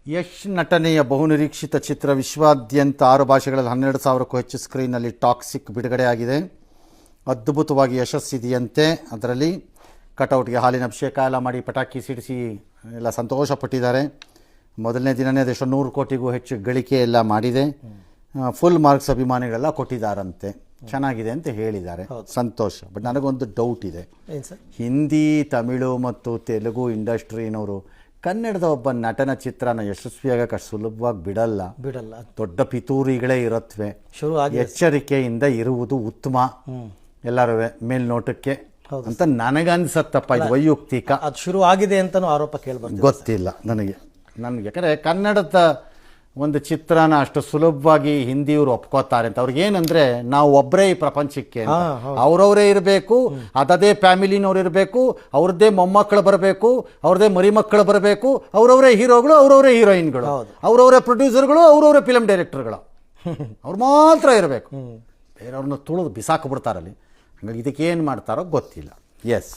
ಯಶ್ ನಟನೆಯ ಬಹುನಿರೀಕ್ಷಿತ ಚಿತ್ರ ವಿಶ್ವಾದ್ಯಂತ 6 ಭಾಷೆಗಳಲ್ಲಿ 12,000ಕ್ಕೂ ಹೆಚ್ಚು ಸ್ಕ್ರೀನಲ್ಲಿ ಟಾಕ್ಸಿಕ್ ಬಿಡುಗಡೆಯಾಗಿದೆ. ಅದ್ಭುತವಾಗಿ ಯಶಸ್ಸಿದೆಯಂತೆ. ಅದರಲ್ಲಿ ಕಟೌಟ್ಗೆ ಹಾಲಿನ ಅಭಿಷೇಕ ಎಲ್ಲ ಮಾಡಿ ಪಟಾಕಿ ಸಿಡಿಸಿ ಎಲ್ಲ ಸಂತೋಷಪಟ್ಟಿದ್ದಾರೆ. ಮೊದಲನೇ ದಿನವೇ ಅದೆಷ್ಟು 100 ಕೋಟಿಗೂ ಹೆಚ್ಚು ಗಳಿಕೆ ಎಲ್ಲ ಮಾಡಿದೆ. ಫುಲ್ ಮಾರ್ಕ್ಸ್ ಅಭಿಮಾನಿಗಳೆಲ್ಲ ಕೊಟ್ಟಿದ್ದಾರಂತೆ. ಚೆನ್ನಾಗಿದೆ ಅಂತ ಹೇಳಿದ್ದಾರೆ. ಸಂತೋಷ. ಬಟ್ ನನಗೊಂದು ಡೌಟ್ ಇದೆ. ಹಿಂದಿ, ತಮಿಳು ಮತ್ತು ತೆಲುಗು ಇಂಡಸ್ಟ್ರಿನವರು ಕನ್ನಡದ ಒಬ್ಬ ನಟನ ಚಿತ್ರನ ಯಶಸ್ವಿಯಾಗಕ್ಕೆ ಅಷ್ಟು ಸುಲಭವಾಗಿ ಬಿಡಲ್ಲ. ದೊಡ್ಡ ಪಿತೂರಿಗಳೇ ಇರುತ್ತವೆ. ಎಚ್ಚರಿಕೆಯಿಂದ ಇರುವುದು ಉತ್ತಮ ಎಲ್ಲರೂ ಮೇಲ್ನೋಟಕ್ಕೆ ಅಂತ ನನಗನ್ಸತ್ತಪ್ಪ. ಇದು ವೈಯಕ್ತಿಕ. ಅದು ಶುರು ಆಗಿದೆ ಅಂತನೂ ಆರೋಪ ಕೇಳ್ಬಾರ್ದು. ಗೊತ್ತಿಲ್ಲ ನನಗೆ ಯಾಕಂದರೆ ಕನ್ನಡದ ಒಂದು ಚಿತ್ರನ ಅಷ್ಟು ಸುಲಭವಾಗಿ ಹಿಂದಿಯವರು ಒಪ್ಕೋತಾರೆ ಅಂತ. ಅವ್ರಿಗೇನಂದ್ರೆ ನಾವು ಒಬ್ಬರೇ ಈ ಪ್ರಪಂಚಕ್ಕೆ, ಅವ್ರವರೇ ಇರಬೇಕು, ಅದೇ ಫ್ಯಾಮಿಲಿನವ್ರು ಇರಬೇಕು, ಅವ್ರದ್ದೇ ಮೊಮ್ಮಕ್ಕಳು ಬರಬೇಕು, ಅವ್ರದ್ದೇ ಮರಿ ಮಕ್ಕಳು ಬರಬೇಕು, ಅವ್ರವರೇ ಹೀರೋಗಳು, ಅವ್ರವರೇ ಹೀರೋಯಿನ್ಗಳು, ಅವ್ರವರೇ ಪ್ರೊಡ್ಯೂಸರ್ಗಳು, ಅವ್ರವರೇ ಫಿಲಮ್ ಡೈರೆಕ್ಟರ್ಗಳು, ಅವ್ರು ಮಾತ್ರ ಇರಬೇಕು. ಬೇರೆಯವ್ರನ್ನ ತುಳಿದು ಬಿಸಾಕ್ಬಿಡ್ತಾರಲ್ಲಿ. ಹಂಗಾಗಿ ಇದಕ್ಕೇನು ಮಾಡ್ತಾರೋ ಗೊತ್ತಿಲ್ಲ. ಎಸ್.